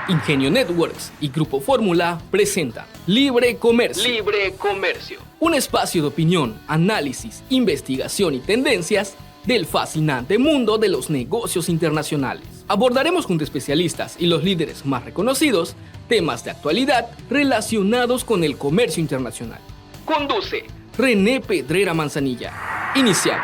Ingenio Networks y Grupo Fórmula presentan Libre Comercio. Libre Comercio. Un espacio de opinión, análisis, investigación y tendencias del fascinante mundo de los negocios internacionales. Abordaremos junto a especialistas y los líderes más reconocidos temas de actualidad relacionados con el comercio internacional. Conduce René Pedrera Manzanilla. Iniciamos.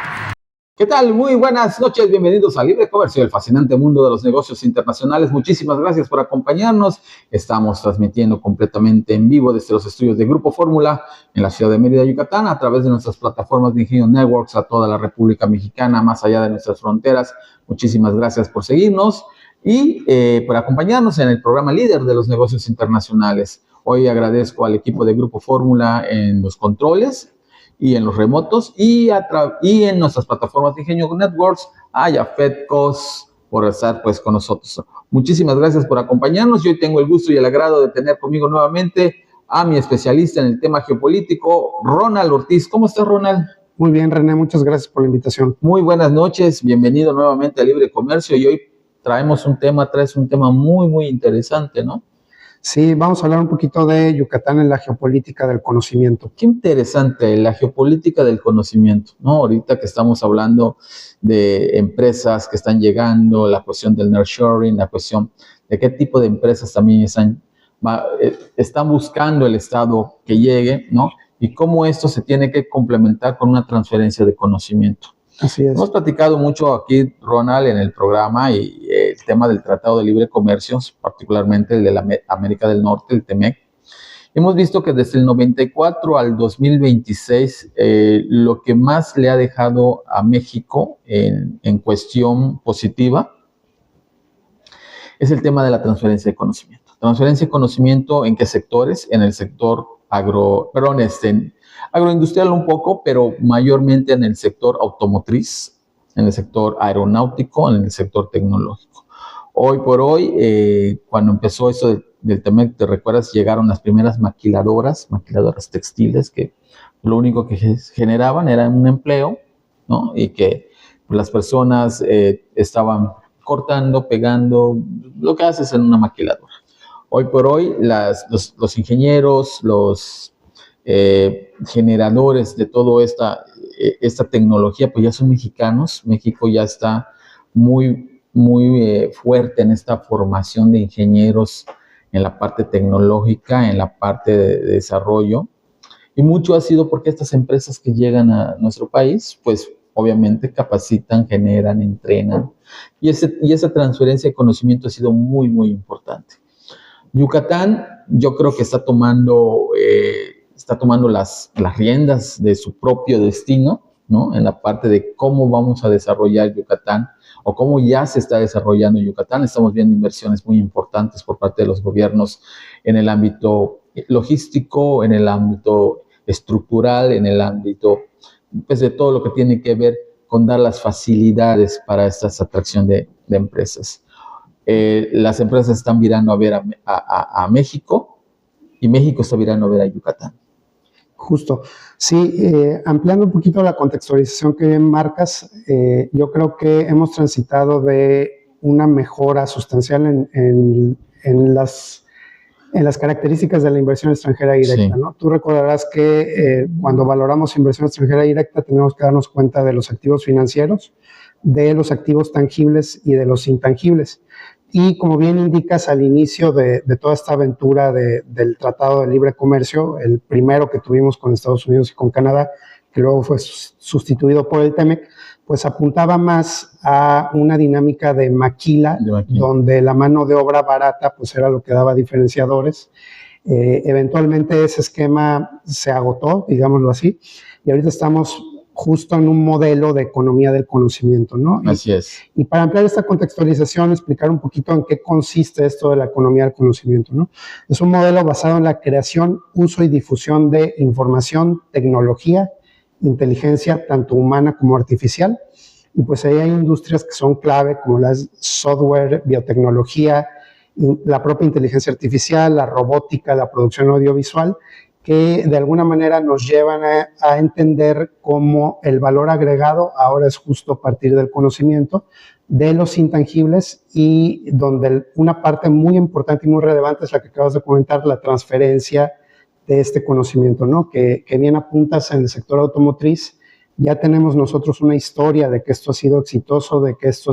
¿Qué tal? Muy buenas noches, bienvenidos a Libre Comercio, el fascinante mundo de los negocios internacionales. Muchísimas gracias por acompañarnos. Estamos transmitiendo completamente en vivo desde los estudios de Grupo Fórmula en la ciudad de Mérida, Yucatán, a través de nuestras plataformas de Ingenio Networks a toda la República Mexicana, más allá de nuestras fronteras. Muchísimas gracias por seguirnos y por acompañarnos en el programa líder de los negocios internacionales. Hoy agradezco al equipo de Grupo Fórmula en los controles y en los remotos, y en nuestras plataformas de Ingenio Networks, a Jafet Cos por estar pues con nosotros. Muchísimas gracias por acompañarnos. Yo hoy tengo el gusto y el agrado de tener conmigo nuevamente a mi especialista en el tema geopolítico, Ronald Ortiz. ¿Cómo estás, Ronald? Muy bien, René, muchas gracias por la invitación. Muy buenas noches, bienvenido nuevamente a Libre Comercio, y hoy traes un tema muy interesante, ¿no? Sí, vamos a hablar un poquito de Yucatán en la geopolítica del conocimiento. Qué interesante, la geopolítica del conocimiento, ¿no? Ahorita que estamos hablando de empresas que están llegando, la cuestión del nearshoring, la cuestión de qué tipo de empresas también están buscando el Estado que llegue, ¿no? Y cómo esto se tiene que complementar con una transferencia de conocimiento. Así es. Hemos platicado mucho aquí, Ronald, en el programa, y el tema del Tratado de Libre Comercio, particularmente el de la América del Norte, el TEMEC. Hemos visto que desde el 94 al 2026, lo que más le ha dejado a México en cuestión positiva es el tema de la transferencia de conocimiento. Transferencia de conocimiento, ¿en qué sectores? En el sector agroindustrial un poco, pero mayormente en el sector automotriz, en el sector aeronáutico, en el sector tecnológico. Hoy por hoy, cuando empezó esto del TEMEC, ¿te recuerdas? Llegaron las primeras maquiladoras textiles, que lo único que generaban era un empleo, ¿no? Y que las personas estaban cortando, pegando, lo que haces en una maquiladora. Hoy por hoy, los ingenieros, los generadores de toda esta tecnología, pues ya son mexicanos. México ya está muy fuerte en esta formación de ingenieros en la parte tecnológica, en la parte de desarrollo, y mucho ha sido porque estas empresas que llegan a nuestro país, pues obviamente capacitan, generan, entrenan, y esa transferencia de conocimiento ha sido muy importante. Yucatán, yo creo que está tomando las riendas de su propio destino, ¿no? En la parte de cómo vamos a desarrollar Yucatán, o cómo ya se está desarrollando Yucatán. Estamos viendo inversiones muy importantes por parte de los gobiernos en el ámbito logístico, en el ámbito estructural, en el ámbito, pues, de todo lo que tiene que ver con dar las facilidades para esta atracción de empresas. Las empresas están virando a ver a México, y México está virando a ver a Yucatán. Justo. Sí, ampliando un poquito la contextualización que bien marcas, yo creo que hemos transitado de una mejora sustancial en las características de la inversión extranjera directa, sí, ¿no? Tú recordarás que cuando valoramos inversión extranjera directa tenemos que darnos cuenta de los activos financieros, de los activos tangibles y de los intangibles. Y como bien indicas, al inicio de toda esta aventura del Tratado de Libre Comercio, el primero que tuvimos con Estados Unidos y con Canadá, que luego fue sustituido por el TEMEC, pues apuntaba más a una dinámica de maquila, donde la mano de obra barata pues era lo que daba diferenciadores. Eventualmente ese esquema se agotó, digámoslo así, y ahorita estamos justo en un modelo de economía del conocimiento, ¿no? Así es. Y para ampliar esta contextualización, explicar un poquito en qué consiste esto de la economía del conocimiento, ¿no? Es un modelo basado en la creación, uso y difusión de información, tecnología, inteligencia, tanto humana como artificial. Y pues ahí hay industrias que son clave, como las software, biotecnología, la propia inteligencia artificial, la robótica, la producción audiovisual, que de alguna manera nos llevan a entender cómo el valor agregado ahora es justo a partir del conocimiento de los intangibles, y donde una parte muy importante y muy relevante es la que acabas de comentar, la transferencia de este conocimiento, ¿no? Que bien apuntas en el sector automotriz. Ya tenemos nosotros una historia de que esto ha sido exitoso, de que esto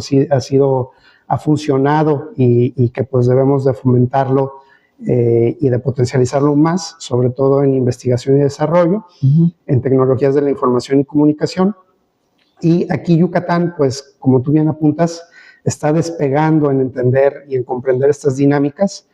ha funcionado, y que pues debemos de fomentarlo y de potencializarlo más, sobre todo en investigación y desarrollo, en tecnologías de la información y comunicación. Y aquí Yucatán, pues como tú bien apuntas, está despegando en entender y en comprender estas dinámicas.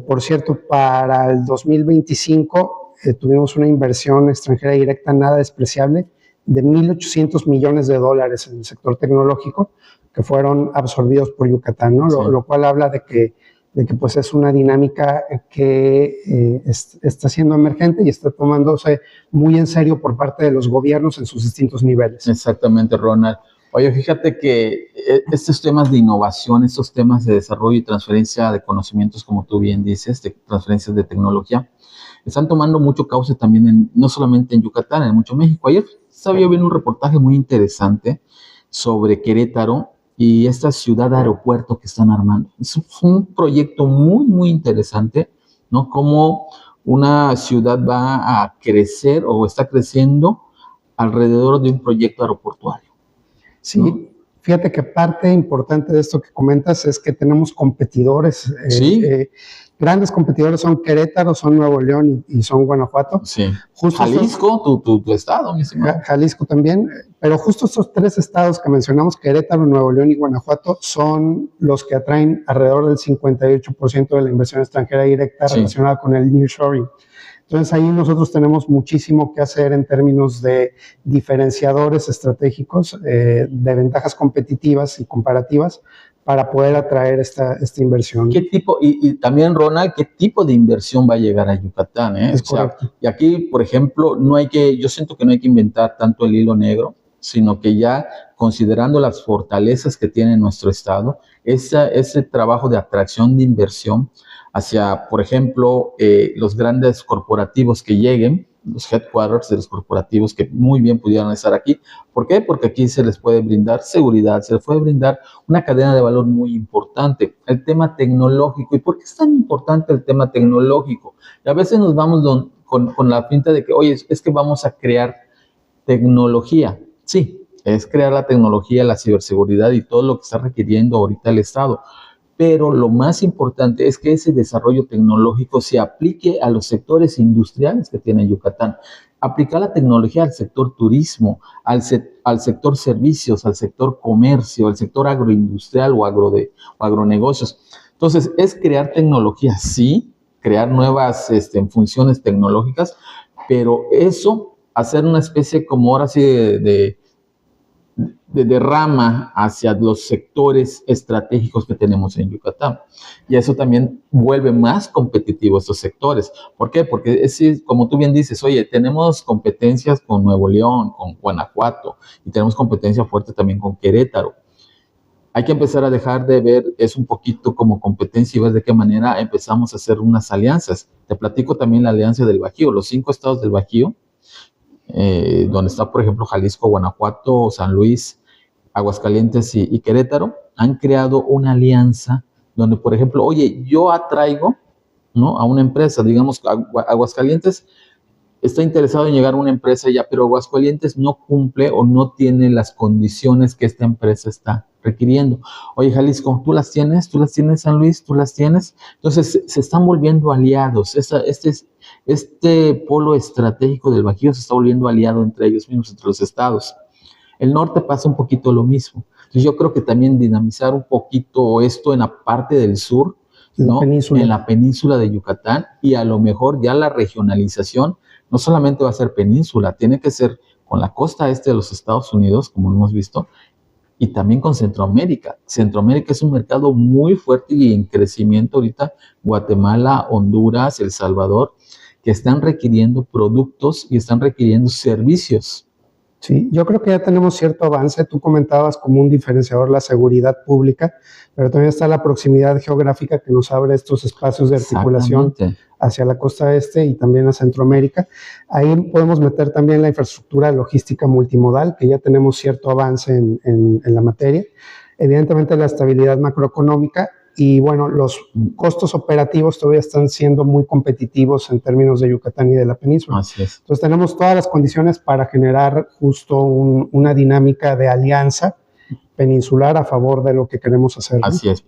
Por cierto, para el 2025 tuvimos una inversión extranjera directa nada despreciable de $1.800 millones en el sector tecnológico, que fueron absorbidos por Yucatán, ¿no? Sí. Lo cual habla de que pues es una dinámica que está siendo emergente y está tomándose muy en serio por parte de los gobiernos en sus distintos niveles. Exactamente, Ronald. Oye, fíjate que estos temas de innovación, estos temas de desarrollo y transferencia de conocimientos, como tú bien dices, de transferencias de tecnología, están tomando mucho cauce también, no solamente en Yucatán, en mucho México. Ayer estaba yo viendo un reportaje muy interesante sobre Querétaro y esta ciudad aeropuerto que están armando. Es un proyecto muy, muy interesante, ¿no? Cómo una ciudad va a crecer o está creciendo alrededor de un proyecto aeroportuario. Sí, ¿no? Fíjate que parte importante de esto que comentas es que tenemos competidores. Sí. Grandes competidores son Querétaro, son Nuevo León y son Guanajuato. Sí. Justo Jalisco, tu estado, mi estimado. Jalisco también, pero justo estos tres estados que mencionamos, Querétaro, Nuevo León y Guanajuato, son los que atraen alrededor del 58% de la inversión extranjera directa relacionada con el nearshoring. Entonces ahí nosotros tenemos muchísimo que hacer en términos de diferenciadores estratégicos, de ventajas competitivas y comparativas para poder atraer esta inversión. ¿Qué tipo, y también, Ronald, qué tipo de inversión va a llegar a Yucatán? Es correcto. Y aquí, por ejemplo, yo siento que no hay que inventar tanto el hilo negro, sino que ya considerando las fortalezas que tiene nuestro estado, ese trabajo de atracción de inversión hacia, por ejemplo, los grandes corporativos que lleguen, los headquarters de los corporativos que muy bien pudieran estar aquí. ¿Por qué? Porque aquí se les puede brindar seguridad, se les puede brindar una cadena de valor muy importante. El tema tecnológico. ¿Y por qué es tan importante el tema tecnológico? Y a veces nos vamos con la pinta de que, oye, es que vamos a crear tecnología. Sí, es crear la tecnología, la ciberseguridad y todo lo que está requiriendo ahorita el Estado. Pero lo más importante es que ese desarrollo tecnológico se aplique a los sectores industriales que tiene Yucatán. Aplicar la tecnología al sector turismo, al sector servicios, al sector comercio, al sector agroindustrial o agronegocios. Entonces, es crear tecnología, sí, crear nuevas funciones tecnológicas, pero eso, hacer una especie como ahora sí de rama hacia los sectores estratégicos que tenemos en Yucatán. Y eso también vuelve más competitivos estos sectores. ¿Por qué? Porque como tú bien dices, oye, tenemos competencias con Nuevo León, con Guanajuato, y tenemos competencia fuerte también con Querétaro. Hay que empezar a dejar de ver eso un poquito como competencia y ver de qué manera empezamos a hacer unas alianzas. Te platico también la alianza del Bajío, los 5 estados del Bajío, donde está, por ejemplo, Jalisco, Guanajuato, San Luis, Aguascalientes y Querétaro, han creado una alianza donde, por ejemplo, oye, yo atraigo, ¿no?, a una empresa, digamos, Aguascalientes está interesado en llegar a una empresa ya, pero Aguascalientes no cumple o no tiene las condiciones que esta empresa está requiriendo. Oye, Jalisco, ¿tú las tienes, San Luis? ¿Tú las tienes? Entonces, se están volviendo aliados. Este polo estratégico del Bajío se está volviendo aliado entre ellos mismos, entre los estados. El norte pasa un poquito lo mismo. Entonces, yo creo que también dinamizar un poquito esto en la parte del sur, ¿no?, en la península de Yucatán, y a lo mejor ya la regionalización no solamente va a ser península, tiene que ser con la costa este de los Estados Unidos, como hemos visto, y también con Centroamérica. Centroamérica es un mercado muy fuerte y en crecimiento ahorita. Guatemala, Honduras, El Salvador, que están requiriendo productos y están requiriendo servicios Sí, yo creo que ya tenemos cierto avance. Tú comentabas como un diferenciador la seguridad pública, pero también está la proximidad geográfica que nos abre estos espacios de articulación hacia la costa este y también a Centroamérica. Ahí podemos meter también la infraestructura logística multimodal, que ya tenemos cierto avance en la materia. Evidentemente la estabilidad macroeconómica y bueno, los costos operativos todavía están siendo muy competitivos en términos de Yucatán y de la península. Así es. Entonces tenemos todas las condiciones para generar justo una dinámica de alianza peninsular a favor de lo que queremos hacer, ¿no? Así es.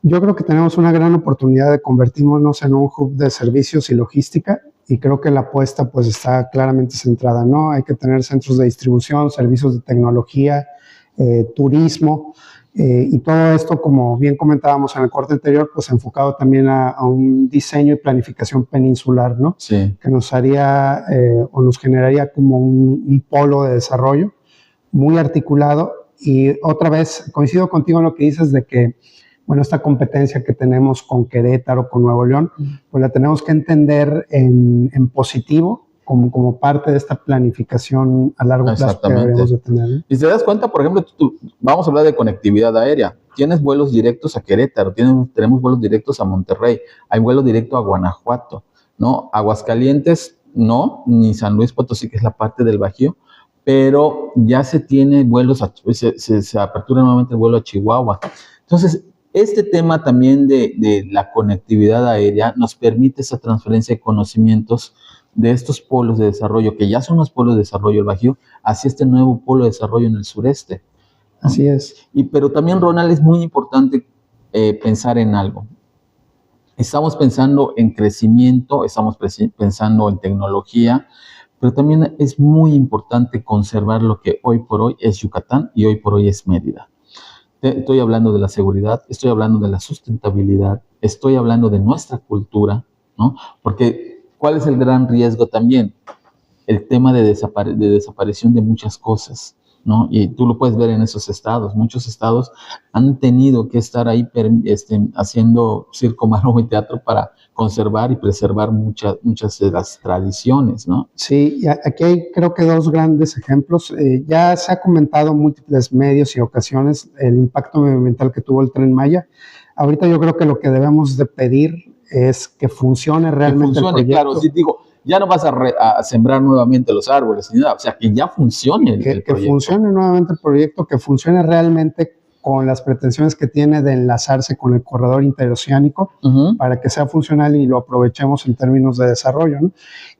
Yo creo que tenemos una gran oportunidad de convertirnos en un hub de servicios y logística y creo que la apuesta pues está claramente centrada, ¿no? Hay que tener centros de distribución, servicios de tecnología, turismo, y todo esto, como bien comentábamos en el corte anterior, pues enfocado también a un diseño y planificación peninsular, ¿no? Sí. Que nos haría o nos generaría como un polo de desarrollo muy articulado. Y otra vez, coincido contigo en lo que dices de que, bueno, esta competencia que tenemos con Querétaro, con Nuevo León, pues la tenemos que entender en positivo, como parte de esta planificación a largo plazo que deberíamos de tener, ¿no? Y si te das cuenta, por ejemplo, vamos a hablar de conectividad aérea. Tienes vuelos directos a Querétaro, tenemos vuelos directos a Monterrey, hay vuelo directo a Guanajuato, ¿no? Aguascalientes, no, ni San Luis Potosí, que es la parte del Bajío, pero ya se tiene vuelos, se apertura nuevamente el vuelo a Chihuahua. Entonces, este tema también de la conectividad aérea nos permite esa transferencia de conocimientos de estos polos de desarrollo, que ya son los polos de desarrollo del Bajío, hacia este nuevo polo de desarrollo en el sureste. Así es. Pero también, Ronald, es muy importante pensar en algo. Estamos pensando en crecimiento, estamos pensando en tecnología, pero también es muy importante conservar lo que hoy por hoy es Yucatán y hoy por hoy es Mérida. Estoy hablando de la seguridad, estoy hablando de la sustentabilidad, estoy hablando de nuestra cultura, ¿no? Porque ¿cuál es el gran riesgo también? El tema de desaparición de muchas cosas, ¿no? Y tú lo puedes ver en esos estados. Muchos estados han tenido que estar ahí haciendo circo, maroma y teatro para conservar y preservar muchas de las tradiciones, ¿no? Sí, y aquí hay creo que dos grandes ejemplos. Ya se ha comentado en múltiples medios y ocasiones el impacto medioambiental que tuvo el Tren Maya. Ahorita yo creo que lo que debemos de pedir es que funcione realmente el proyecto. Claro, sí, digo, ya no vas a sembrar nuevamente los árboles ni nada, o sea, que ya funcione el proyecto. Que funcione nuevamente el proyecto, que funcione realmente con las pretensiones que tiene de enlazarse con el corredor interoceánico para que sea funcional y lo aprovechemos en términos de desarrollo, ¿no?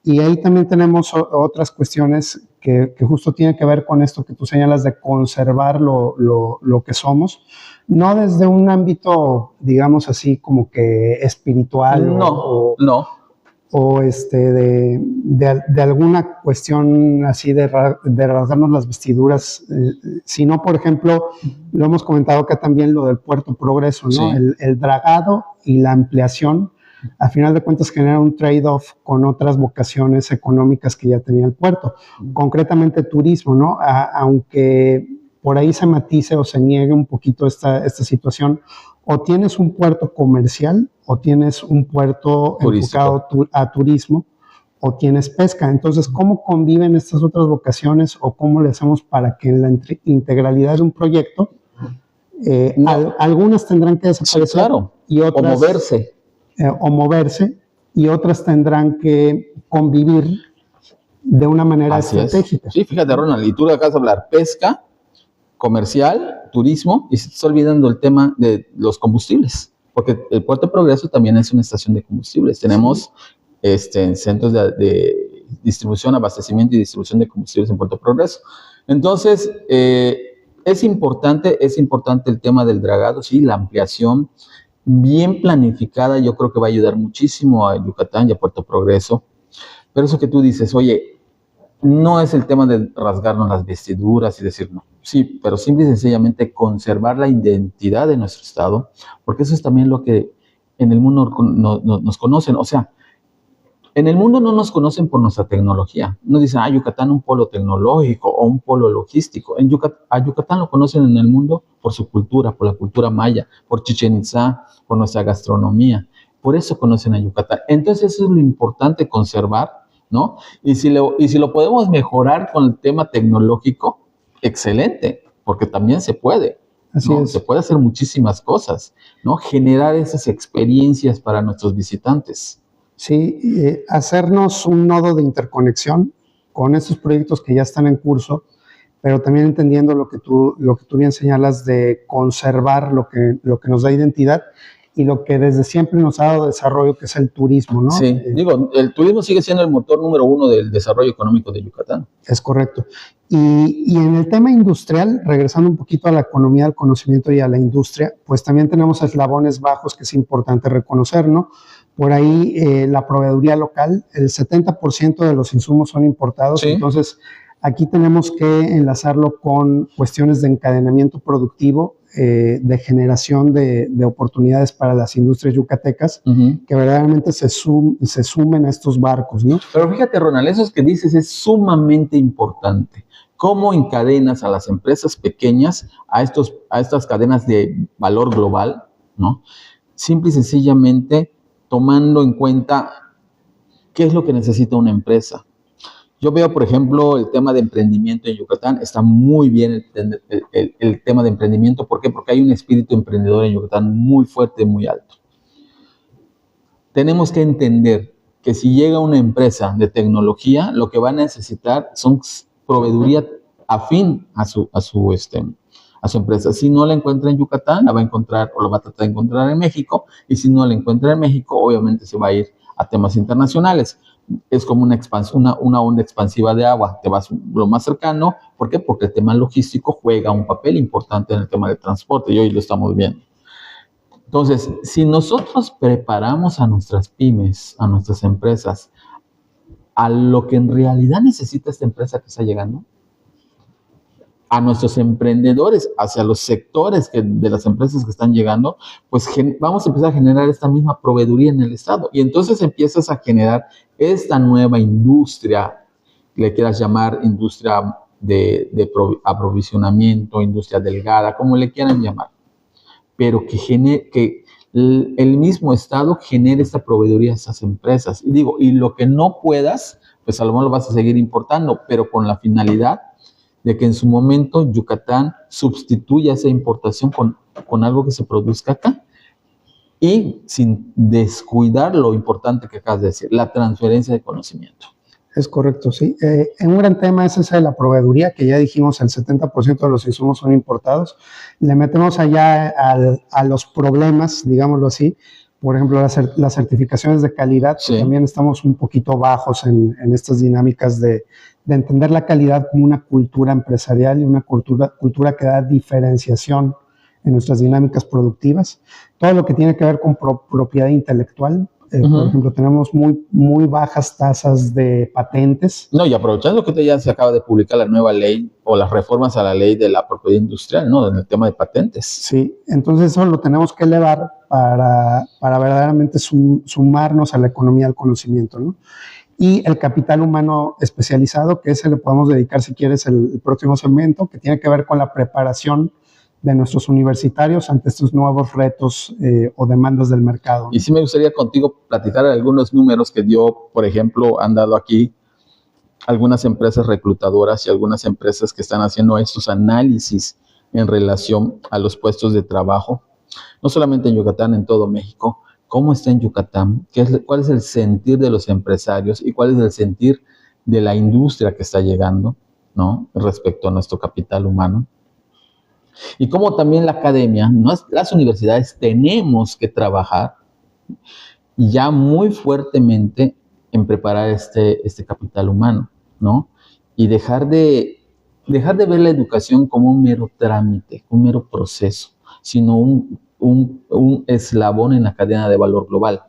Y ahí también tenemos otras cuestiones que justo tienen que ver con esto que tú señalas de conservar lo que somos, no desde un ámbito, digamos así, como que espiritual o de alguna cuestión así de rasgarnos las vestiduras, sino, por ejemplo, lo hemos comentado acá también, lo del Puerto Progreso, ¿no? Sí. El dragado y la ampliación, a final de cuentas, genera un trade-off con otras vocaciones económicas que ya tenía el puerto, concretamente turismo, ¿no? Aunque por ahí se matice o se niegue un poquito esta situación, o tienes un puerto comercial o tienes un puerto enfocado a turismo o tienes pesca. Entonces, ¿cómo conviven estas otras vocaciones o cómo le hacemos para que en la integralidad de un proyecto algunas tendrán que desaparecer? Sí, claro. Y otras, o moverse y otras tendrán que convivir de una manera estratégica. Sí, fíjate, Ronald, y tú acabas de hablar pesca, comercial, turismo, y se está olvidando el tema de los combustibles, porque el Puerto de Progreso también es una estación de combustibles. Tenemos centros de distribución, abastecimiento y distribución de combustibles en Puerto de Progreso. Entonces, es importante el tema del dragado, sí, la ampliación bien planificada, yo creo que va a ayudar muchísimo a Yucatán y a Puerto Progreso. Pero eso que tú dices, oye, no es el tema de rasgarnos las vestiduras y decir no. Sí, pero simple y sencillamente conservar la identidad de nuestro estado, porque eso es también lo que en el mundo nos conocen. O sea, en el mundo no nos conocen por nuestra tecnología. No dicen, Yucatán un polo tecnológico o un polo logístico. A Yucatán lo conocen en el mundo por su cultura, por la cultura maya, por Chichén Itzá, por nuestra gastronomía. Por eso conocen a Yucatán. Entonces eso es lo importante, conservar ¿no? Y si lo podemos mejorar con el tema tecnológico, excelente, porque también se puede. Así ¿no? es. Se puede hacer muchísimas cosas, ¿no? Generar esas experiencias para nuestros visitantes. Sí, hacernos un nodo de interconexión con estos proyectos que ya están en curso, pero también entendiendo lo que tú bien señalas de conservar lo que nos da identidad y lo que desde siempre nos ha dado desarrollo, que es el turismo, ¿no? Sí, el turismo sigue siendo el motor número 1 del desarrollo económico de Yucatán. Es correcto. Y en el tema industrial, regresando un poquito a la economía del conocimiento y a la industria, pues también tenemos eslabones bajos que es importante reconocer, ¿no? Por ahí la proveeduría local, el 70% de los insumos son importados, Sí. Entonces aquí tenemos que enlazarlo con cuestiones de encadenamiento productivo, de generación de oportunidades para las industrias yucatecas, que verdaderamente se sumen a estos barcos, ¿no? Pero fíjate, Ronald, eso que dices es sumamente importante. ¿Cómo encadenas a las empresas pequeñas a estas cadenas de valor global, ¿no? Simple y sencillamente tomando en cuenta qué es lo que necesita una empresa. Yo veo, por ejemplo, el tema de emprendimiento en Yucatán. Está muy bien el tema de emprendimiento. ¿Por qué? Porque hay un espíritu emprendedor en Yucatán muy fuerte, muy alto. Tenemos que entender que si llega una empresa de tecnología, lo que va a necesitar son proveeduría afín a su empresa. Si no la encuentra en Yucatán, la va a encontrar o la va a tratar de encontrar en México. Y si no la encuentra en México, obviamente se va a ir a temas internacionales. Es como una onda expansiva de agua. Te vas lo más cercano. ¿Por qué? Porque el tema logístico juega un papel importante en el tema del transporte y hoy lo estamos viendo. Entonces, si nosotros preparamos a nuestras pymes, a nuestras empresas, a lo que en realidad necesita esta empresa que está llegando, a nuestros emprendedores, hacia los sectores de las empresas que están llegando, pues vamos a empezar a generar esta misma proveeduría en el Estado. Y entonces empiezas a generar esta nueva industria, le quieras llamar industria de aprovisionamiento, industria delgada, como le quieran llamar, pero que el mismo Estado genere esta proveeduría a esas empresas. Y lo que no puedas, pues a lo mejor lo vas a seguir importando, pero con la finalidad de que en su momento Yucatán sustituya esa importación con algo que se produzca acá y sin descuidar lo importante que acabas de decir, la transferencia de conocimiento. Es correcto, sí. Un gran tema es esa de la proveeduría, que ya dijimos el 70% de los insumos son importados. Le metemos allá a los problemas, digámoslo así. Por ejemplo, las certificaciones de calidad, sí. También estamos un poquito bajos en estas dinámicas de entender la calidad como una cultura empresarial y una cultura que da diferenciación en nuestras dinámicas productivas. Todo lo que tiene que ver con propiedad intelectual. Por ejemplo, tenemos muy bajas tasas de patentes. No, y aprovechando que ya se acaba de publicar la nueva ley o las reformas a la ley de la propiedad industrial, ¿no? En el tema de patentes. Sí, entonces eso lo tenemos que elevar para verdaderamente sumarnos a la economía del conocimiento, ¿no? Y el capital humano especializado, que ese le podemos dedicar, si quieres, el próximo segmento, que tiene que ver con la preparación de nuestros universitarios ante estos nuevos retos o demandas del mercado, ¿no? Y sí me gustaría contigo platicar algunos números que por ejemplo, han dado aquí algunas empresas reclutadoras y algunas empresas que están haciendo estos análisis en relación a los puestos de trabajo, no solamente en Yucatán, en todo México. ¿Cómo está en Yucatán? ¿Cuál es el sentir de los empresarios y cuál es el sentir de la industria que está llegando, ¿no? Respecto a nuestro capital humano? Y cómo también la academia, las universidades, tenemos que trabajar ya muy fuertemente en preparar este capital humano, ¿no? Y dejar de ver la educación como un mero trámite, un mero proceso, sino un eslabón en la cadena de valor global,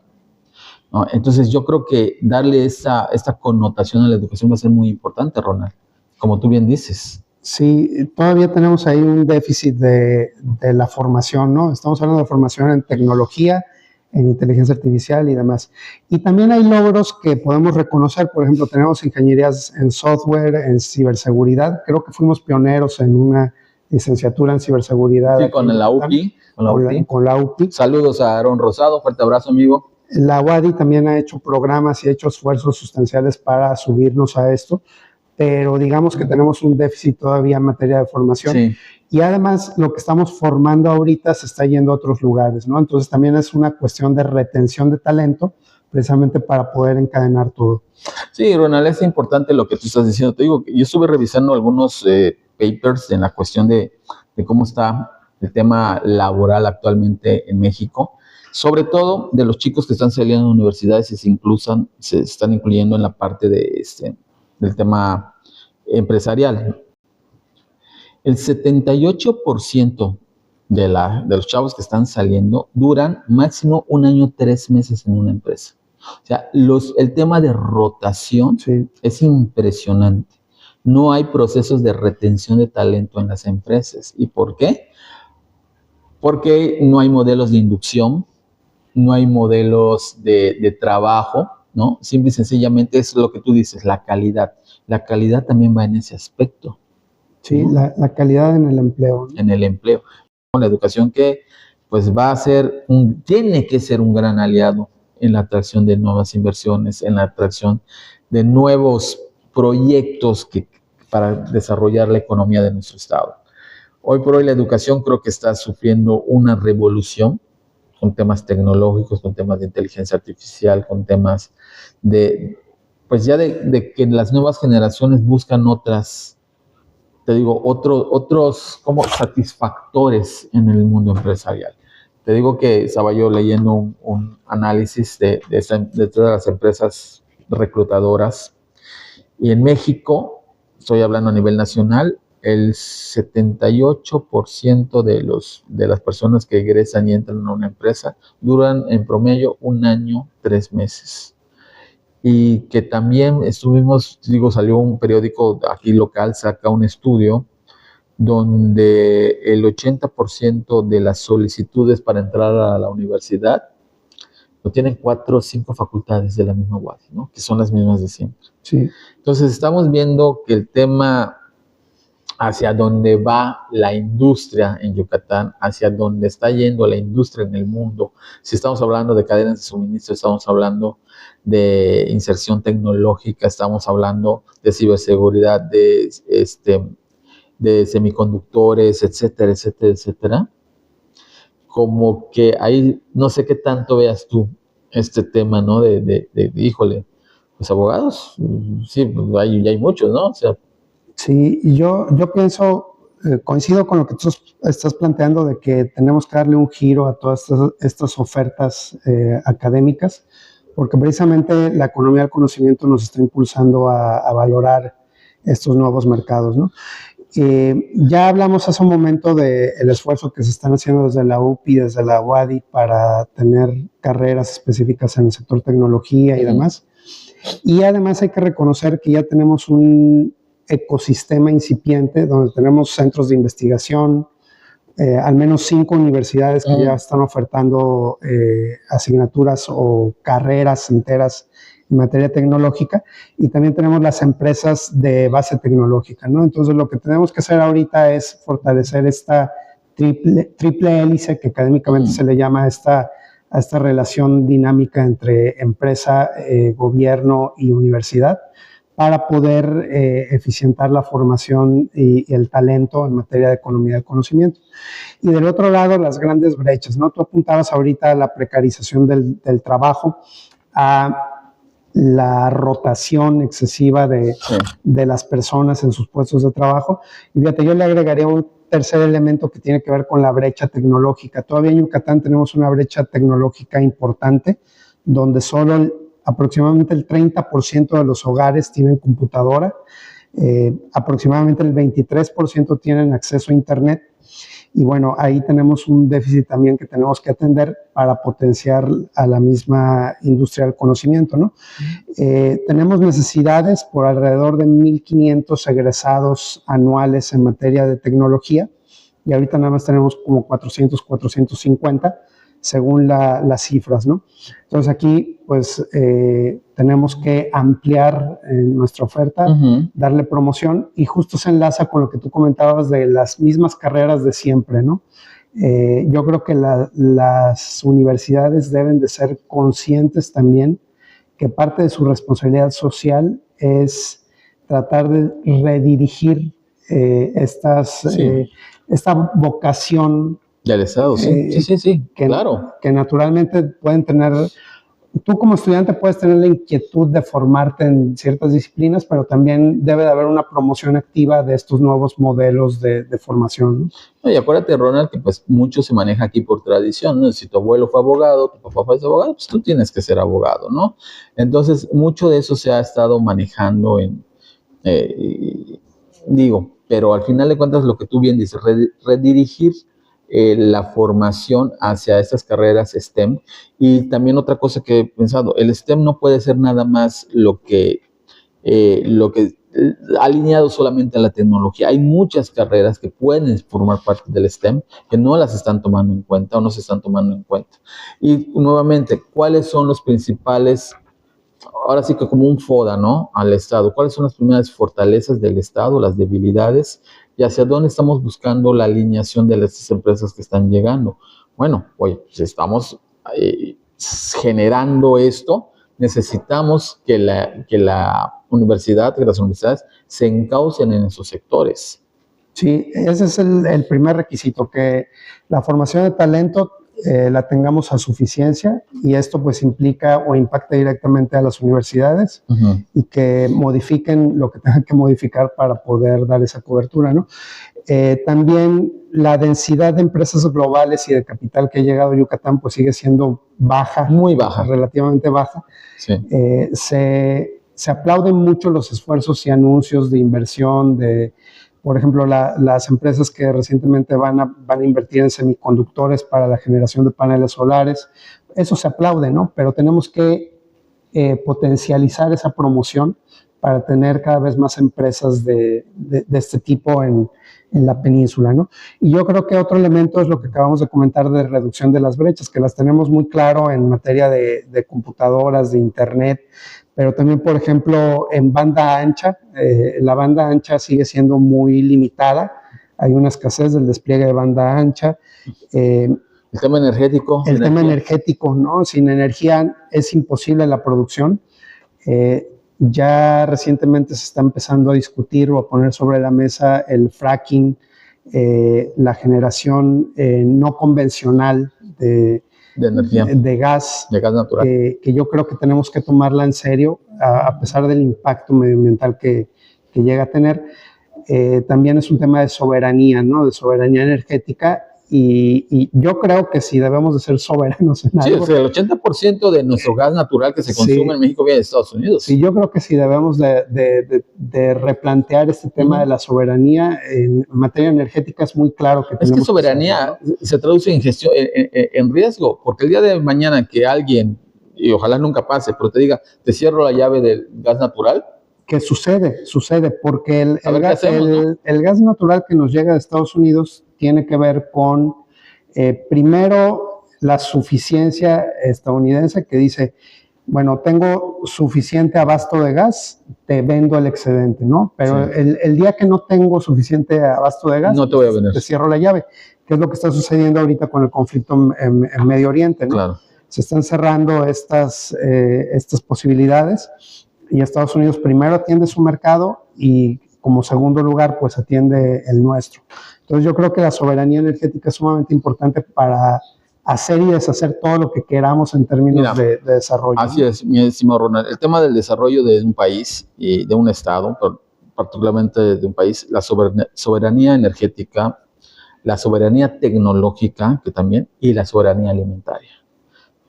¿no? Entonces yo creo que darle esta connotación a la educación va a ser muy importante, Ronald, como tú bien dices. Sí, todavía tenemos ahí un déficit de la formación, ¿no? Estamos hablando de formación en tecnología, en inteligencia artificial y demás. Y también hay logros que podemos reconocer. Por ejemplo, tenemos ingenierías en software, en ciberseguridad. Creo que fuimos pioneros en una licenciatura en ciberseguridad. Sí, con la UPI. Con la UPI. Saludos a Aaron Rosado, fuerte abrazo, amigo. La UADY también ha hecho programas y ha hecho esfuerzos sustanciales para subirnos a esto, pero digamos que tenemos un déficit todavía en materia de formación. Sí. Y además lo que estamos formando ahorita se está yendo a otros lugares, ¿no? Entonces también es una cuestión de retención de talento, precisamente para poder encadenar todo. Sí, Ronald, es importante lo que tú estás diciendo. Te digo, yo estuve revisando algunos papers en la cuestión de cómo está el tema laboral actualmente en México, sobre todo de los chicos que están saliendo de universidades y se están incluyendo en la parte del tema empresarial. El 78% de los chavos que están saliendo duran máximo 1 año, 3 meses en una empresa. O sea, el tema de rotación es impresionante. No hay procesos de retención de talento en las empresas. ¿Y por qué? Porque no hay modelos de inducción, no hay modelos de trabajo, ¿no? Simple y sencillamente es lo que tú dices, la calidad. La calidad también va en ese aspecto. Sí, ¿no? La calidad en el empleo, ¿no? En el empleo. La educación que pues tiene que ser un gran aliado en la atracción de nuevas inversiones, en la atracción de nuevos proyectos para desarrollar la economía de nuestro estado. Hoy por hoy la educación creo que está sufriendo una revolución con temas tecnológicos, con temas de inteligencia artificial, con temas de que las nuevas generaciones buscan otros como satisfactores en el mundo empresarial. Te digo que estaba yo leyendo un análisis de todas las empresas reclutadoras y en México, estoy hablando a nivel nacional, el 78% de las personas que egresan y entran a una empresa duran en promedio 1 año, 3 meses. Y que también salió un periódico aquí local, saca un estudio donde el 80% de las solicitudes para entrar a la universidad lo tienen 4 o 5 facultades de la misma UADY, ¿no? Que son las mismas de siempre. Sí. Entonces estamos viendo que el tema hacia dónde va la industria en Yucatán, hacia dónde está yendo la industria en el mundo. Si estamos hablando de cadenas de suministro, estamos hablando de inserción tecnológica, estamos hablando de ciberseguridad, de semiconductores, etcétera, etcétera, etcétera. Como que ahí, no sé qué tanto veas tú este tema, ¿no? Híjole, pues abogados, sí, pues hay muchos, ¿no? O sea, sí, y yo pienso, coincido con lo que tú estás planteando de que tenemos que darle un giro a todas estas ofertas académicas, porque precisamente la economía del conocimiento nos está impulsando a valorar estos nuevos mercados, ¿no? Ya hablamos hace un momento del esfuerzo que se están haciendo desde la UPI, desde la UADY, para tener carreras específicas en el sector tecnología y demás. Y además hay que reconocer que ya tenemos un ecosistema incipiente donde tenemos centros de investigación, al menos 5 universidades que ya están ofertando asignaturas o carreras enteras en materia tecnológica, y también tenemos las empresas de base tecnológica, ¿no? Entonces lo que tenemos que hacer ahorita es fortalecer esta triple hélice que académicamente se le llama a esta relación dinámica entre empresa, gobierno y universidad, para poder eficientar la formación y el talento en materia de economía del conocimiento. Y del otro lado, las grandes brechas, ¿no? Tú apuntabas ahorita a la precarización del trabajo, a la rotación excesiva de las personas en sus puestos de trabajo. Y fíjate, yo le agregaría un tercer elemento que tiene que ver con la brecha tecnológica. Todavía en Yucatán tenemos una brecha tecnológica importante, donde solo aproximadamente el 30% de los hogares tienen computadora, aproximadamente el 23% tienen acceso a Internet, y bueno, ahí tenemos un déficit también que tenemos que atender para potenciar a la misma industria del conocimiento, ¿no? Tenemos necesidades por alrededor de 1,500 egresados anuales en materia de tecnología, y ahorita nada más tenemos como 400, 450, según las cifras, ¿no? Entonces aquí, pues, tenemos que ampliar nuestra oferta, darle promoción, y justo se enlaza con lo que tú comentabas de las mismas carreras de siempre, ¿no? Yo creo que las universidades deben de ser conscientes también que parte de su responsabilidad social es tratar de redirigir esta vocación del Estado, sí, claro. Que naturalmente pueden tener. Tú como estudiante puedes tener la inquietud de formarte en ciertas disciplinas, pero también debe de haber una promoción activa de estos nuevos modelos de formación, ¿no? No, y acuérdate, Ronald, que pues mucho se maneja aquí por tradición, ¿no? Si tu abuelo fue abogado, tu papá fue abogado, pues tú tienes que ser abogado, ¿no? Entonces, mucho de eso se ha estado manejando pero al final de cuentas, lo que tú bien dices, redirigir la formación hacia estas carreras STEM. Y también otra cosa que he pensado, el STEM no puede ser nada más lo que alineado solamente a la tecnología. Hay muchas carreras que pueden formar parte del STEM que no las están tomando en cuenta o no se están tomando en cuenta. Y nuevamente, ¿cuáles son los principales, ahora sí que como un FODA, ¿no? Al Estado? ¿Cuáles son las primeras fortalezas del Estado, las debilidades? ¿Y hacia dónde estamos buscando la alineación de estas empresas que están llegando? Bueno, oye, pues estamos generando esto, necesitamos que las universidades se encaucen en esos sectores. Sí, ese es el primer requisito, que la formación de talento la tengamos a suficiencia, y esto pues implica o impacta directamente a las universidades y que modifiquen lo que tengan que modificar para poder dar esa cobertura, ¿no? También la densidad de empresas globales y de capital que ha llegado a Yucatán pues sigue siendo baja, muy baja, relativamente baja. Sí. Se aplauden mucho los esfuerzos y anuncios de inversión por ejemplo, las empresas que recientemente van a invertir en semiconductores para la generación de paneles solares. Eso se aplaude, ¿no? Pero tenemos que potencializar esa promoción para tener cada vez más empresas de este tipo en la península, ¿no? Y yo creo que otro elemento es lo que acabamos de comentar de reducción de las brechas, que las tenemos muy claro en materia de computadoras, de internet, pero también, por ejemplo, en banda ancha, la banda ancha sigue siendo muy limitada. Hay una escasez del despliegue de banda ancha. El tema energético. El tema energético, ¿no? Sin energía es imposible la producción. Ya recientemente se está empezando a discutir o a poner sobre la mesa el fracking, la generación no convencional de energía, de gas natural, que yo creo que tenemos que tomarla en serio, a pesar del impacto medioambiental que llega a tener. También es un tema de soberanía, ¿no? De soberanía energética, y yo creo que sí debemos de ser soberanos en algo. Sí, el 80% de nuestro gas natural que se consume en México viene de Estados Unidos. Sí, yo creo que sí debemos de replantear este tema de la soberanía en materia energética. Es muy claro que tenemos. Es que soberanía se traduce en gestión, en riesgo, porque el día de mañana que alguien, y ojalá nunca pase, pero te diga, te cierro la llave del gas natural. Que sucede, porque el gas natural que nos llega de Estados Unidos tiene que ver con, primero, la suficiencia estadounidense, que dice, bueno, tengo suficiente abasto de gas, te vendo el excedente, ¿no? Pero el día que no tengo suficiente abasto de gas, no te voy a vender. Te cierro la llave, que es lo que está sucediendo ahorita con el conflicto en Medio Oriente, ¿no? Claro. Se están cerrando estas posibilidades, y Estados Unidos primero atiende su mercado y como segundo lugar pues atiende el nuestro. Entonces yo creo que la soberanía energética es sumamente importante para hacer y deshacer todo lo que queramos en términos de desarrollo. Así es, mi estimado Ronald. El tema del desarrollo de un país y de un estado, particularmente de un país, la soberanía energética, la soberanía tecnológica, que también, y la soberanía alimentaria.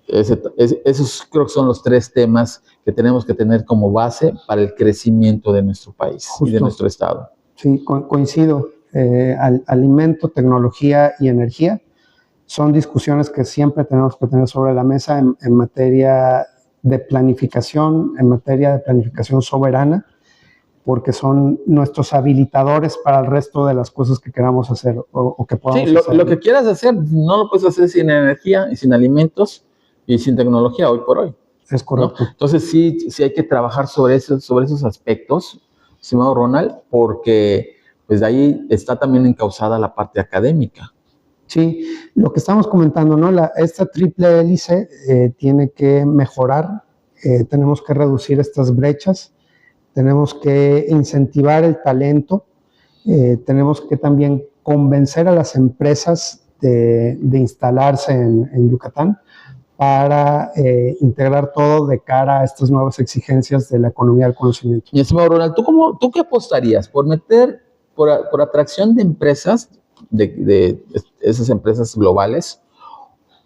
Esos creo que son los tres temas que tenemos que tener como base para el crecimiento de nuestro país. Justo. Y de nuestro estado. Sí, coincido. Alimento, tecnología y energía son discusiones que siempre tenemos que tener sobre la mesa en materia de planificación, soberana, porque son nuestros habilitadores para el resto de las cosas que queramos hacer o que podamos hacer. Lo que quieras hacer no lo puedes hacer sin energía y sin alimentos y sin tecnología hoy por hoy. Es correcto. ¿No? Entonces sí hay que trabajar sobre esos aspectos, estimado Ronald, porque pues de ahí está también encauzada la parte académica. Sí, lo que estamos comentando, ¿no? Esta triple hélice tiene que mejorar, tenemos que reducir estas brechas, tenemos que incentivar el talento, tenemos que también convencer a las empresas de instalarse en Yucatán para integrar todo de cara a estas nuevas exigencias de la economía del conocimiento. Y estimado Ronald, ¿tú qué apostarías? ¿Por atracción de empresas, de esas empresas globales,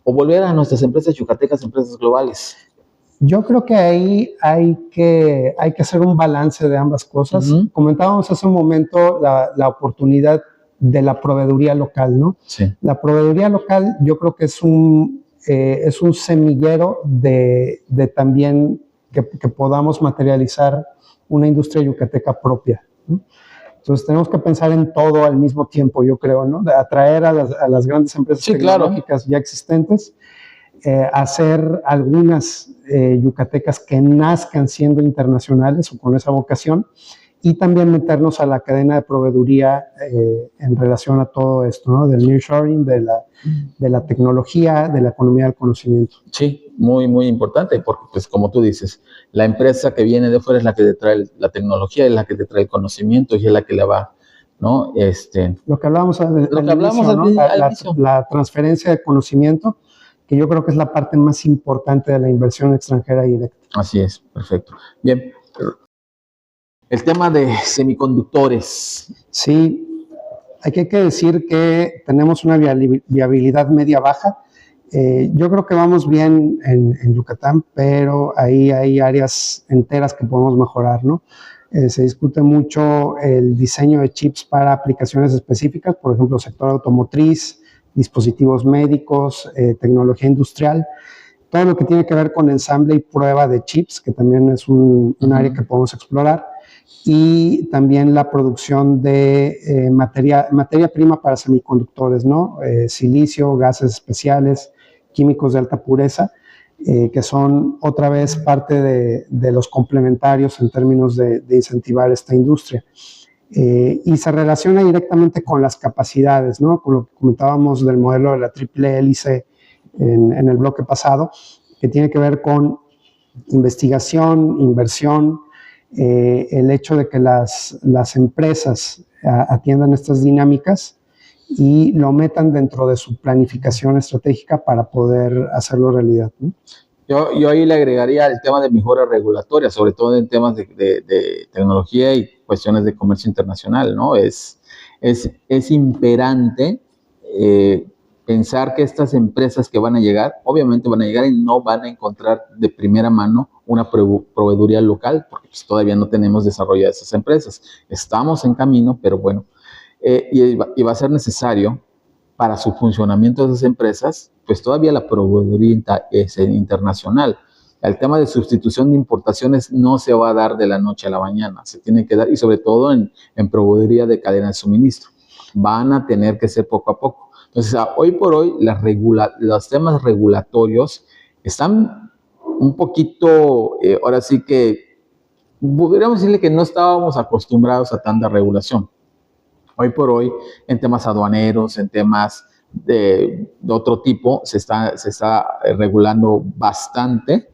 o volver a nuestras empresas yucatecas, empresas globales? Yo creo que ahí hay que hacer un balance de ambas cosas. Comentábamos hace un momento la oportunidad de la proveeduría local, ¿no? Sí. La proveeduría local yo creo que es un semillero de también que podamos materializar una industria yucateca propia, ¿no? Entonces tenemos que pensar en todo al mismo tiempo, yo creo, ¿no? De atraer a las grandes empresas tecnológicas ya existentes, hacer algunas yucatecas que nazcan siendo internacionales o con esa vocación, y también meternos a la cadena de proveeduría en relación a todo esto, ¿no? Del nearshoring, de la tecnología, de la economía del conocimiento. Sí, muy, muy importante, porque pues como tú dices, la empresa que viene de fuera es la que te trae la tecnología, es la que te trae el conocimiento y es la que le va, ¿no? Lo que hablábamos al inicio, ¿no? La transferencia de conocimiento, que yo creo que es la parte más importante de la inversión extranjera directa. Así es, perfecto. Bien, el tema de semiconductores. Sí, hay que decir que tenemos una viabilidad media-baja. Yo creo que vamos bien en Yucatán, pero ahí hay áreas enteras que podemos mejorar, ¿no? Se discute mucho el diseño de chips para aplicaciones específicas, por ejemplo, sector automotriz, dispositivos médicos, tecnología industrial, todo lo que tiene que ver con ensamble y prueba de chips, que también es un área que podemos explorar, y también la producción de materia prima para semiconductores, ¿no? Silicio, gases especiales, químicos de alta pureza, que son otra vez parte de los complementarios en términos de incentivar esta industria. Y se relaciona directamente con las capacidades, ¿no? Con lo que comentábamos del modelo de la triple hélice en el bloque pasado, que tiene que ver con investigación, inversión, el hecho de que las empresas atiendan estas dinámicas y lo metan dentro de su planificación estratégica para poder hacerlo realidad, ¿no? Yo ahí le agregaría el tema de mejoras regulatorias, sobre todo en temas de tecnología y cuestiones de comercio internacional, ¿no? Es imperante pensar que estas empresas que van a llegar, obviamente van a llegar y no van a encontrar de primera mano una proveeduría local, porque pues, todavía no tenemos desarrolladas esas empresas. Estamos en camino, pero bueno, y va a ser necesario para su funcionamiento de esas empresas, pues todavía la proveeduría es internacional. El tema de sustitución de importaciones no se va a dar de la noche a la mañana, se tiene que dar, y sobre todo en proveeduría de cadena de suministro. Van a tener que ser poco a poco. Entonces, hoy por hoy, los temas regulatorios están un poquito, ahora sí que, podríamos decirle que no estábamos acostumbrados a tanta regulación. Hoy por hoy, en temas aduaneros, en temas de otro tipo, se está regulando bastante.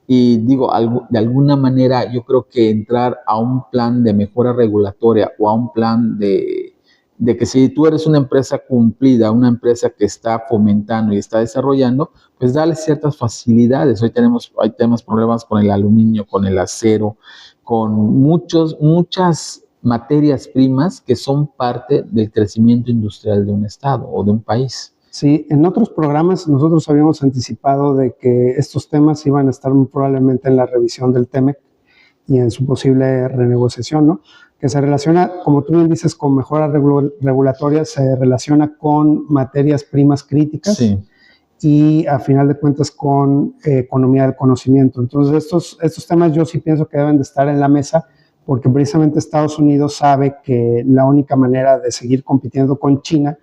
Y digo, de alguna manera, yo creo que entrar a un plan de mejora regulatoria o a un plan de que si tú eres una empresa cumplida, una empresa que está fomentando y está desarrollando, pues dale ciertas facilidades. Hoy tenemos problemas con el aluminio, con el acero, con muchas materias primas que son parte del crecimiento industrial de un estado o de un país. Sí, en otros programas nosotros habíamos anticipado de que estos temas iban a estar muy probablemente en la revisión del TEMEC y en su posible renegociación, ¿no? Que se relaciona, como tú bien dices, con mejoras regulatorias, se relaciona con materias primas críticas. Sí. Y a final de cuentas con economía del conocimiento. Entonces estos temas yo sí pienso que deben de estar en la mesa, porque precisamente Estados Unidos sabe que la única manera de seguir compitiendo con China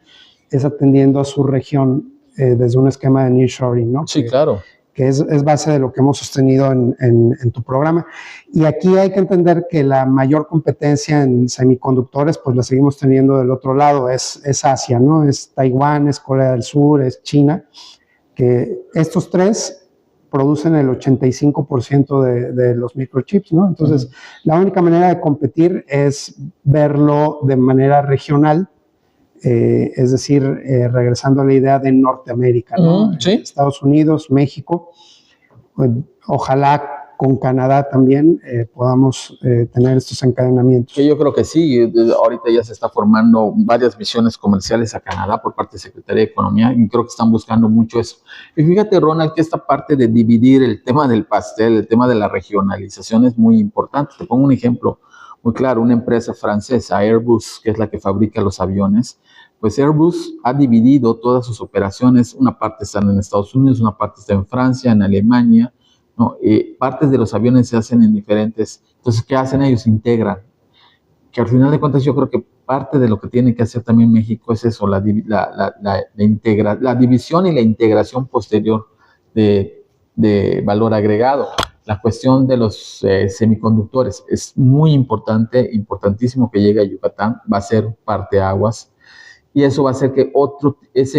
es atendiendo a su región desde un esquema de nearshoring, ¿no? Sí, claro. que es base de lo que hemos sostenido en tu programa. Y aquí hay que entender que la mayor competencia en semiconductores, pues la seguimos teniendo del otro lado, es Asia, ¿no? Es Taiwán, es Corea del Sur, es China, que estos tres producen el 85% de los microchips, ¿no? Entonces, la única manera de competir es verlo de manera regional, es decir, regresando a la idea de Norteamérica, ¿no? Sí. Estados Unidos, México, pues, ojalá con Canadá también podamos tener estos encadenamientos. Que yo creo que sí, ahorita ya se está formando varias misiones comerciales a Canadá por parte de Secretaría de Economía y creo que están buscando mucho eso. Y fíjate, Ronald, que esta parte de dividir el tema del pastel, el tema de la regionalización es muy importante. Te pongo un ejemplo muy claro, una empresa francesa, Airbus, que es la que fabrica los aviones, pues Airbus ha dividido todas sus operaciones, una parte está en Estados Unidos, una parte está en Francia, en Alemania, ¿no? Partes de los aviones se hacen en diferentes, entonces, ¿qué hacen ellos? Integran, que al final de cuentas yo creo que parte de lo que tiene que hacer también México es eso, la división y la integración posterior de valor agregado. La cuestión de los semiconductores es muy importante, importantísimo que llegue a Yucatán, va a ser parteaguas. Y eso va a hacer que esa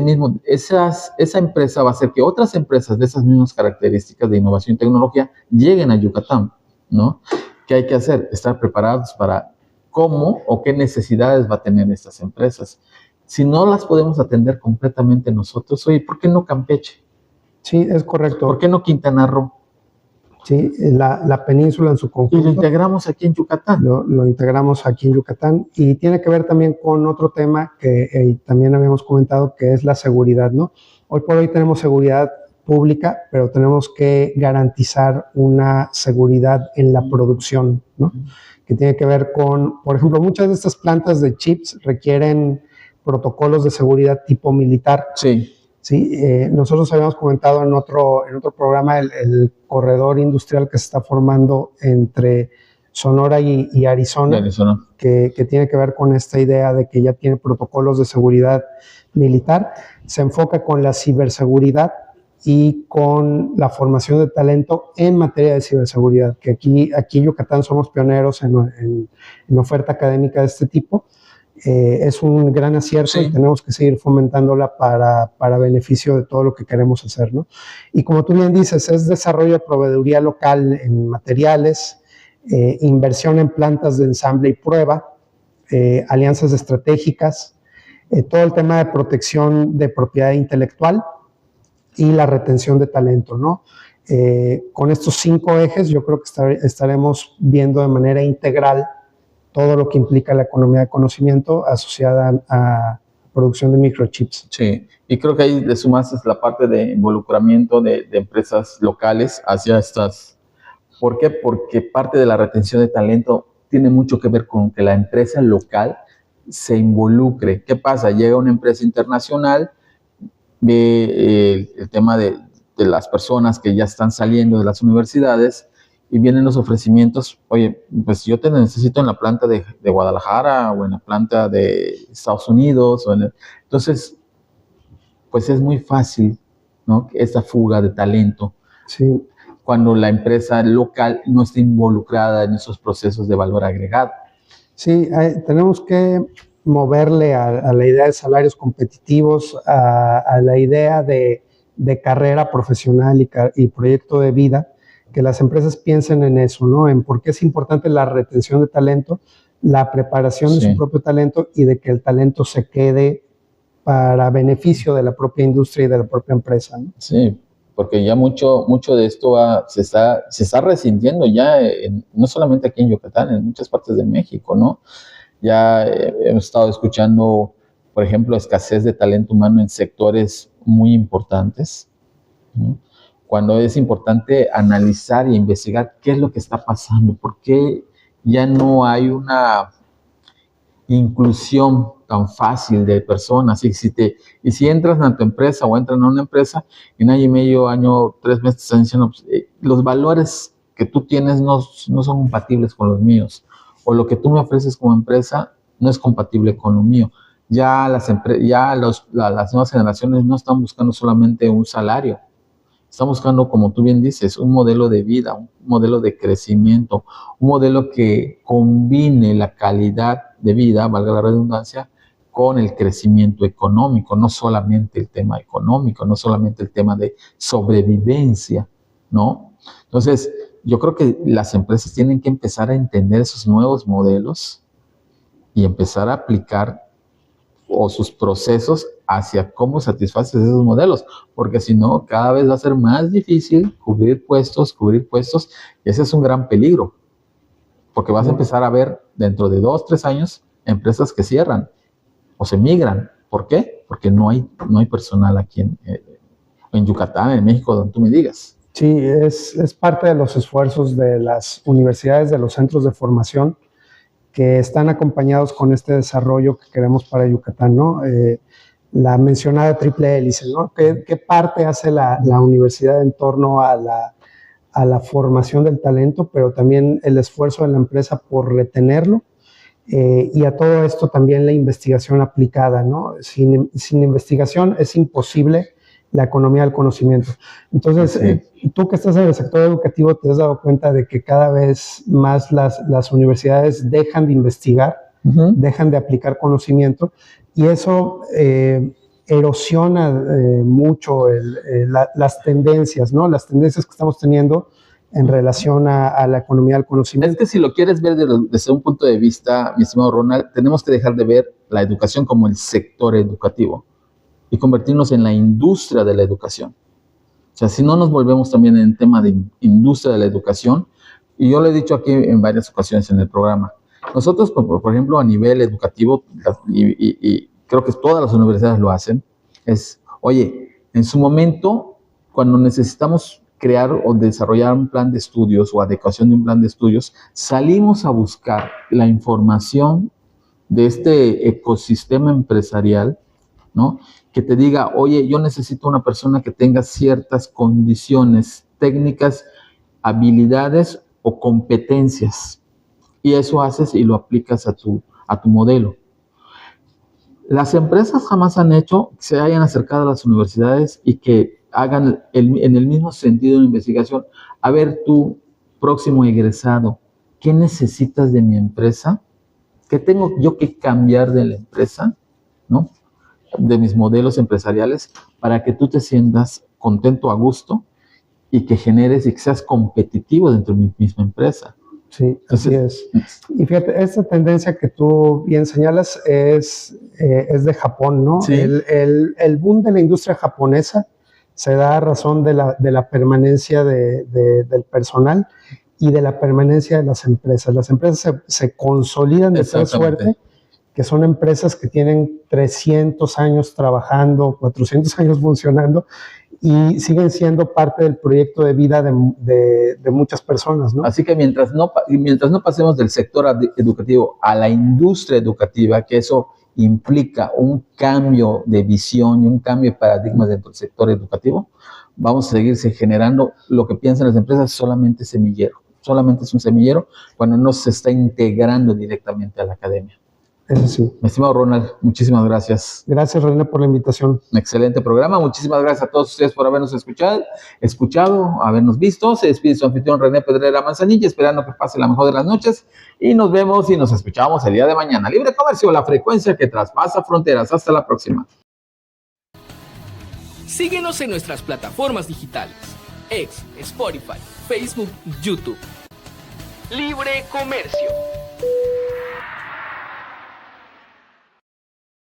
empresa va a hacer que otras empresas de esas mismas características de innovación y tecnología lleguen a Yucatán, ¿no? ¿Qué hay que hacer? Estar preparados para cómo o qué necesidades va a tener estas empresas. Si no las podemos atender completamente nosotros, oye, ¿por qué no Campeche? Sí, es correcto. ¿Por qué no Quintana Roo? Sí, la península en su conjunto. Y lo integramos aquí en Yucatán. Lo integramos aquí en Yucatán y tiene que ver también con otro tema que también habíamos comentado, que es la seguridad, ¿no? Hoy por hoy tenemos seguridad pública, pero tenemos que garantizar una seguridad en la producción, ¿no? Que tiene que ver con, por ejemplo, muchas de estas plantas de chips requieren protocolos de seguridad tipo militar. Sí. Sí, nosotros habíamos comentado en otro programa el corredor industrial que se está formando entre Sonora y Arizona, que tiene que ver con esta idea de que ya tiene protocolos de seguridad militar. Se enfoca con la ciberseguridad y con la formación de talento en materia de ciberseguridad, que aquí en Yucatán somos pioneros en oferta académica de este tipo. Es un gran acierto, sí, y tenemos que seguir fomentándola para beneficio de todo lo que queremos hacer, ¿no? Y como tú bien dices, es desarrollo de proveeduría local en materiales, inversión en plantas de ensamble y prueba, alianzas estratégicas, todo el tema de protección de propiedad intelectual y la retención de talento, ¿no? Con estos 5 ejes yo creo que estaremos viendo de manera integral todo lo que implica la economía de conocimiento asociada a producción de microchips. Sí, y creo que ahí le sumaste la parte de involucramiento de empresas locales hacia estas. ¿Por qué? Porque parte de la retención de talento tiene mucho que ver con que la empresa local se involucre. ¿Qué pasa? Llega una empresa internacional, ve el tema de las personas que ya están saliendo de las universidades, y vienen los ofrecimientos, oye, pues yo te necesito en la planta de Guadalajara o en la planta de Estados Unidos. Entonces, pues es muy fácil, ¿no? Esa fuga de talento. Sí. Cuando la empresa local no está involucrada en esos procesos de valor agregado. Sí, tenemos que moverle a la idea de salarios competitivos, a la idea de carrera profesional y proyecto de vida, que las empresas piensen en eso, ¿no? En por qué es importante la retención de talento, la preparación de su propio talento y de que el talento se quede para beneficio de la propia industria y de la propia empresa, ¿no? Sí, porque ya mucho de esto se está resintiendo ya, no solamente aquí en Yucatán, en muchas partes de México, ¿no? Ya hemos estado escuchando, por ejemplo, escasez de talento humano en sectores muy importantes, ¿no? Cuando es importante analizar y investigar qué es lo que está pasando, por qué ya no hay una inclusión tan fácil de personas. Y si entras a tu empresa o entran a una empresa, en año y medio, año, 3 meses, te están diciendo, pues, los valores que tú tienes no son compatibles con los míos, o lo que tú me ofreces como empresa no es compatible con lo mío. Ya las nuevas generaciones no están buscando solamente un salario, están buscando, como tú bien dices, un modelo de vida, un modelo de crecimiento, un modelo que combine la calidad de vida, valga la redundancia, con el crecimiento económico, no solamente el tema económico, no solamente el tema de sobrevivencia, ¿no? Entonces, yo creo que las empresas tienen que empezar a entender esos nuevos modelos y empezar a aplicar o sus procesos hacia cómo satisfaces esos modelos, porque si no, cada vez va a ser más difícil cubrir puestos, y ese es un gran peligro, porque vas a empezar a ver dentro de 2, 3 años empresas que cierran o se migran. ¿Por qué? Porque no hay personal aquí en Yucatán, en México, donde tú me digas. Sí, es parte de los esfuerzos de las universidades, de los centros de formación, que están acompañados con este desarrollo que queremos para Yucatán, ¿no? La mencionada triple hélice, ¿no? ¿Qué parte hace la universidad en torno a la formación del talento, pero también el esfuerzo de la empresa por retenerlo? Y a todo esto también la investigación aplicada, ¿no? Sin investigación es imposible la economía del conocimiento. Entonces, sí. Tú que estás en el sector educativo te has dado cuenta de que cada vez más las universidades dejan de investigar, dejan de aplicar conocimiento, y eso erosiona mucho las tendencias, ¿no? Las tendencias que estamos teniendo en relación a la economía del conocimiento. Es que si lo quieres ver desde un punto de vista, mi estimado Ronald, tenemos que dejar de ver la educación como el sector educativo y convertirnos en la industria de la educación. O sea, si no nos volvemos también en el tema de industria de la educación, y yo lo he dicho aquí en varias ocasiones en el programa, nosotros, por ejemplo, a nivel educativo, y creo que todas las universidades lo hacen, es, oye, en su momento, cuando necesitamos crear o desarrollar un plan de estudios o adecuación de un plan de estudios, salimos a buscar la información de este ecosistema empresarial, ¿no? Que te diga, oye, yo necesito una persona que tenga ciertas condiciones técnicas, habilidades o competencias. Y eso haces y lo aplicas a tu modelo. Las empresas jamás han hecho que se hayan acercado a las universidades y que hagan en el mismo sentido de investigación. A ver, tú, próximo egresado, ¿qué necesitas de mi empresa? ¿Qué tengo yo que cambiar de la empresa, ¿no? De mis modelos empresariales, para que tú te sientas contento, a gusto, y que generes y que seas competitivo dentro de mi misma empresa. Sí, así es. Y fíjate, esta tendencia que tú bien señalas es de Japón, ¿no? Sí. El boom de la industria japonesa se da a razón de la permanencia del personal y de la permanencia de las empresas. Las empresas se consolidan de tal suerte que son empresas que tienen 300 años trabajando, 400 años funcionando, y siguen siendo parte del proyecto de vida de muchas personas, ¿no? Así que mientras no pasemos del sector educativo a la industria educativa, que eso implica un cambio de visión y un cambio de paradigmas dentro del sector educativo, vamos a seguirse generando lo que piensan las empresas, solamente semillero. Solamente es un semillero cuando no se está integrando directamente a la academia. Eso sí. Mi estimado Ronald, muchísimas gracias. Gracias, René, por la invitación. Un excelente programa. Muchísimas gracias a todos ustedes por habernos escuchado, habernos visto. Se despide su anfitrión René Pedrera Manzanilla, esperando que pase la mejor de las noches. Y nos vemos y nos escuchamos el día de mañana. Libre Comercio, la frecuencia que traspasa fronteras. Hasta la próxima. Síguenos en nuestras plataformas digitales: X, Spotify, Facebook, YouTube. Libre Comercio.